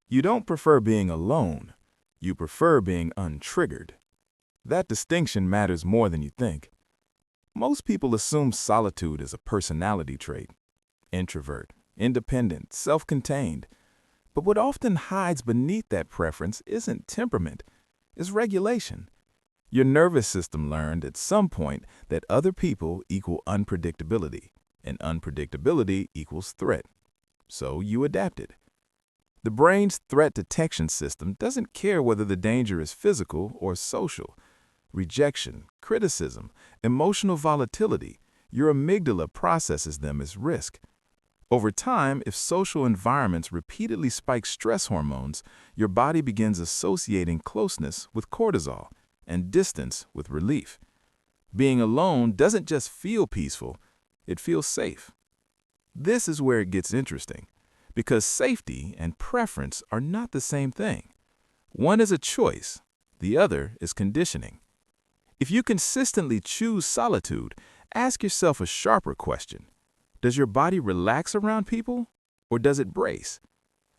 You don't prefer being alone. You prefer being untriggered. That distinction matters more than you think. Most people assume solitude is a personality trait. Introvert, independent, self-contained. But what often hides beneath that preference isn't temperament, it's regulation. Your nervous system learned at some point that other people equal unpredictability, and unpredictability equals threat. So you adapted. The brain's threat detection system doesn't care whether the danger is physical or social. Rejection, criticism, emotional volatility, your amygdala processes them as risk. Over time, if social environments repeatedly spike stress hormones, your body begins associating closeness with cortisol and distance with relief. Being alone doesn't just feel peaceful, it feels safe. This is where it gets interesting, because safety and preference are not the same thing. One is a choice, the other is conditioning. If you consistently choose solitude, ask yourself a sharper question. Does your body relax around people, or does it brace?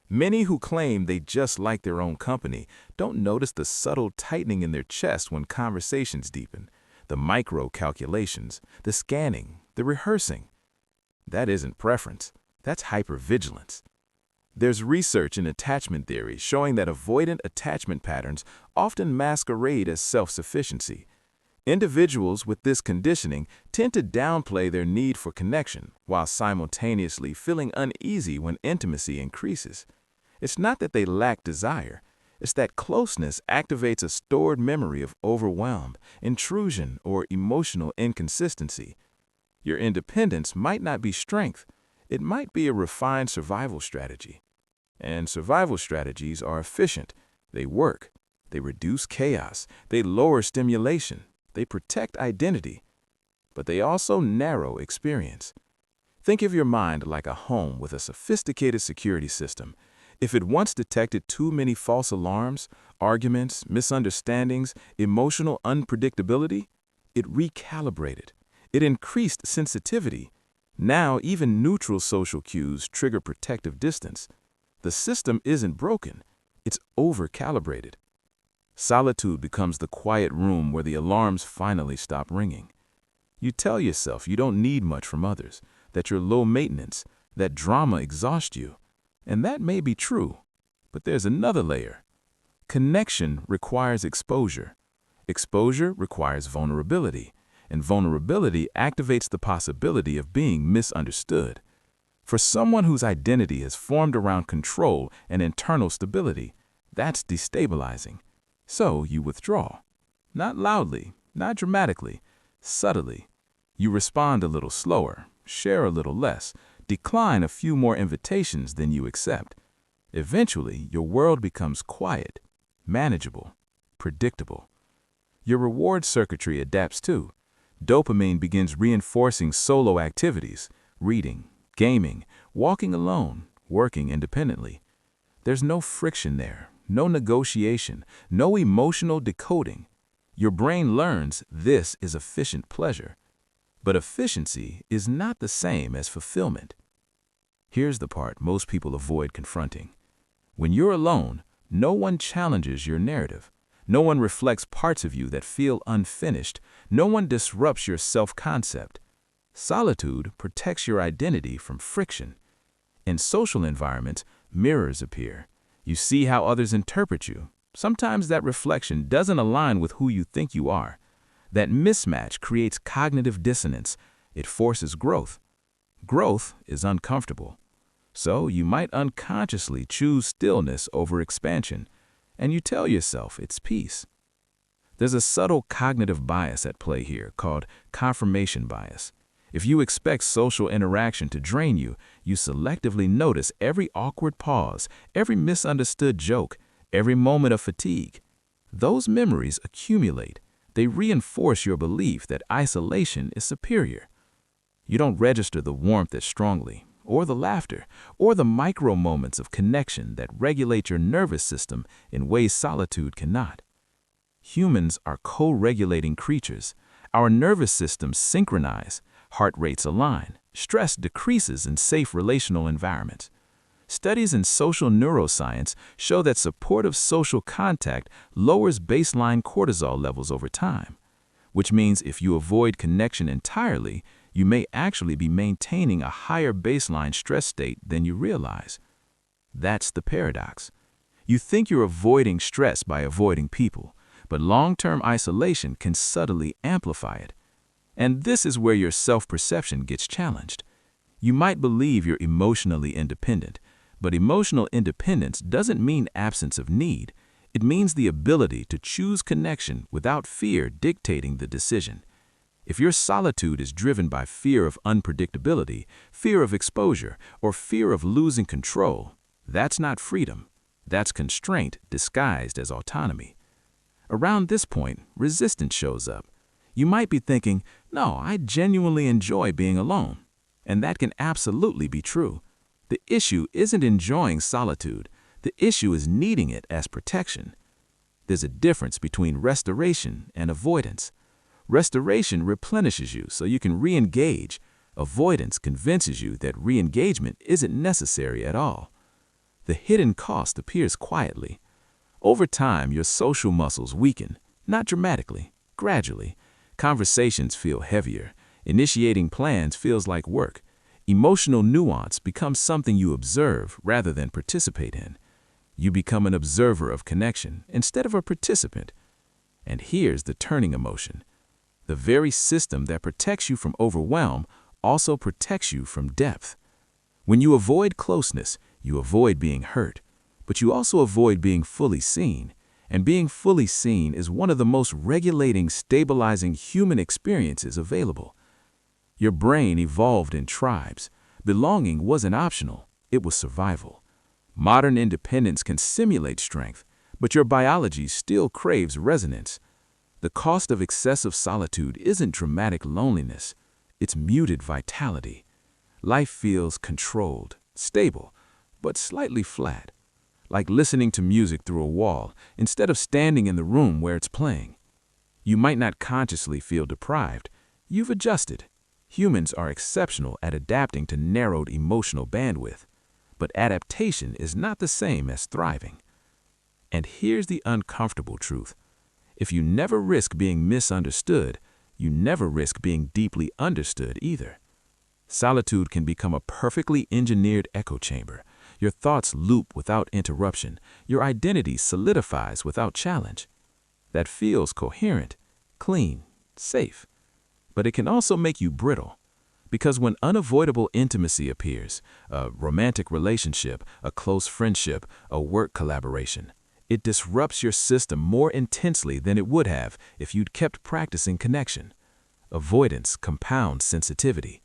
Many who claim they just like their own company don't notice the subtle tightening in their chest when conversations deepen, the micro calculations, the scanning, the rehearsing. That isn't preference, that's hypervigilance. There's research in attachment theory showing that avoidant attachment patterns often masquerade as self-sufficiency. Individuals with this conditioning tend to downplay their need for connection while simultaneously feeling uneasy when intimacy increases. It's not that they lack desire, it's that closeness activates a stored memory of overwhelm, intrusion, or emotional inconsistency. Your independence might not be strength, it might be a refined survival strategy. And survival strategies are efficient. They work. They reduce chaos. They lower stimulation. They protect identity. But they also narrow experience. Think of your mind like a home with a sophisticated security system. If it once detected too many false alarms, arguments, misunderstandings, emotional unpredictability, it recalibrated. It increased sensitivity. Now even neutral social cues trigger protective distance. The system isn't broken, it's over-calibrated. Solitude becomes the quiet room where the alarms finally stop ringing. You tell yourself you don't need much from others, that you're low maintenance, that drama exhausts you. And that may be true, but there's another layer. Connection requires exposure. Exposure requires vulnerability, and vulnerability activates the possibility of being misunderstood. For someone whose identity is formed around control and internal stability, that's destabilizing. So you withdraw. Not loudly, not dramatically, subtly. You respond a little slower, share a little less, decline a few more invitations than you accept. Eventually, your world becomes quiet, manageable, predictable. Your reward circuitry adapts too. Dopamine begins reinforcing solo activities, reading, gaming, walking alone, working independently. There's no friction there, no negotiation, no emotional decoding. Your brain learns this is efficient pleasure. But efficiency is not the same as fulfillment. Here's the part most people avoid confronting. When you're alone, no one challenges your narrative. No one reflects parts of you that feel unfinished. No one disrupts your self-concept. Solitude protects your identity from friction. In social environments, mirrors appear. You see how others interpret you. Sometimes that reflection doesn't align with who you think you are. That mismatch creates cognitive dissonance. It forces growth. Growth is uncomfortable. So you might unconsciously choose stillness over expansion, and you tell yourself it's peace. There's a subtle cognitive bias at play here called confirmation bias. If you expect social interaction to drain you, you selectively notice every awkward pause, every misunderstood joke, every moment of fatigue. Those memories accumulate. They reinforce your belief that isolation is superior. You don't register the warmth as strongly, or the laughter, or the micro moments of connection that regulate your nervous system in ways solitude cannot. Humans are co-regulating creatures. Our nervous systems synchronize, heart rates align, stress decreases in safe relational environments. Studies in social neuroscience show that supportive social contact lowers baseline cortisol levels over time, which means if you avoid connection entirely, you may actually be maintaining a higher baseline stress state than you realize. That's the paradox. You think you're avoiding stress by avoiding people, but long-term isolation can subtly amplify it. And this is where your self-perception gets challenged. You might believe you're emotionally independent, but emotional independence doesn't mean absence of need. It means the ability to choose connection without fear dictating the decision. If your solitude is driven by fear of unpredictability, fear of exposure, or fear of losing control, that's not freedom. That's constraint disguised as autonomy. Around this point, resistance shows up. You might be thinking, no, I genuinely enjoy being alone. And that can absolutely be true. The issue isn't enjoying solitude. The issue is needing it as protection. There's a difference between restoration and avoidance. Restoration replenishes you so you can re-engage. Avoidance convinces you that re-engagement isn't necessary at all. The hidden cost appears quietly. Over time, your social muscles weaken, not dramatically, gradually. Conversations feel heavier. Initiating plans feels like work. Emotional nuance becomes something you observe rather than participate in. You become an observer of connection instead of a participant. And here's the turning emotion. The very system that protects you from overwhelm also protects you from depth. When you avoid closeness, you avoid being hurt, but you also avoid being fully seen. And being fully seen is one of the most regulating, stabilizing human experiences available. Your brain evolved in tribes. Belonging wasn't optional, it was survival. Modern independence can simulate strength, but your biology still craves resonance. The cost of excessive solitude isn't dramatic loneliness, it's muted vitality. Life feels controlled, stable, but slightly flat. Like listening to music through a wall instead of standing in the room where it's playing. You might not consciously feel deprived. You've adjusted. Humans are exceptional at adapting to narrowed emotional bandwidth, but adaptation is not the same as thriving. And here's the uncomfortable truth. If you never risk being misunderstood, you never risk being deeply understood either. Solitude can become a perfectly engineered echo chamber. Your thoughts loop without interruption. Your identity solidifies without challenge. That feels coherent, clean, safe. But it can also make you brittle. Because when unavoidable intimacy appears, a romantic relationship, a close friendship, a work collaboration, it disrupts your system more intensely than it would have if you'd kept practicing connection. Avoidance compounds sensitivity.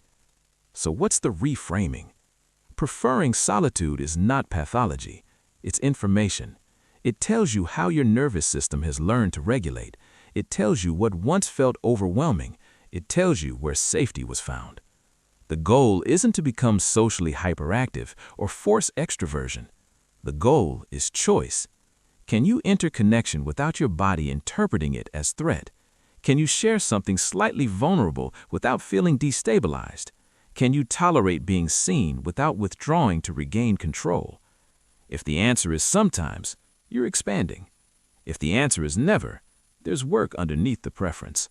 So what's the reframing? Preferring solitude is not pathology, it's information. It tells you how your nervous system has learned to regulate. It tells you what once felt overwhelming. It tells you where safety was found. The goal isn't to become socially hyperactive or force extroversion. The goal is choice. Can you enter connection without your body interpreting it as threat? Can you share something slightly vulnerable without feeling destabilized? Can you tolerate being seen without withdrawing to regain control? If the answer is sometimes, you're expanding. If the answer is never, there's work underneath the preference.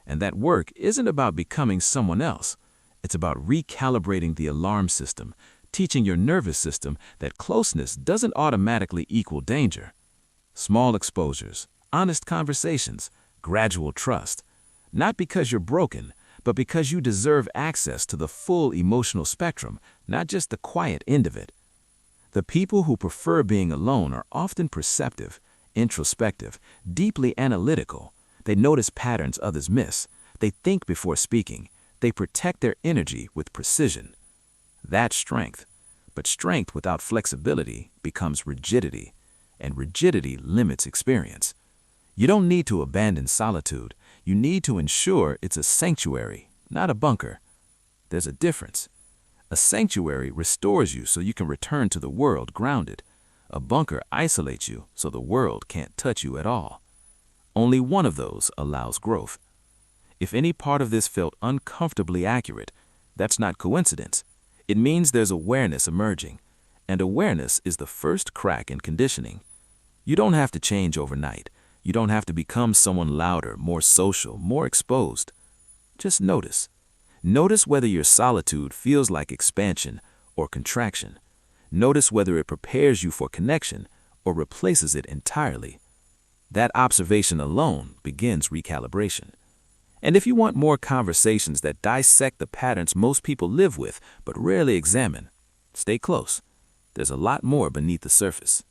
And that work isn't about becoming someone else. It's about recalibrating the alarm system, teaching your nervous system that closeness doesn't automatically equal danger. Small exposures, honest conversations, gradual trust. Not because you're broken, but because you deserve access to the full emotional spectrum, not just the quiet end of it. The people who prefer being alone are often perceptive, introspective, deeply analytical. They notice patterns others miss. They think before speaking. They protect their energy with precision. That's strength. But strength without flexibility becomes rigidity, and rigidity limits experience. You don't need to abandon solitude. You need to ensure it's a sanctuary, not a bunker. There's a difference. A sanctuary restores you so you can return to the world grounded. A bunker isolates you so the world can't touch you at all. Only one of those allows growth. If any part of this felt uncomfortably accurate, that's not coincidence. It means there's awareness emerging. And awareness is the first crack in conditioning. You don't have to change overnight. You don't have to become someone louder, more social, more exposed. Just notice. Notice whether your solitude feels like expansion or contraction. Notice whether it prepares you for connection or replaces it entirely. That observation alone begins recalibration. And if you want more conversations that dissect the patterns most people live with but rarely examine, stay close. There's a lot more beneath the surface.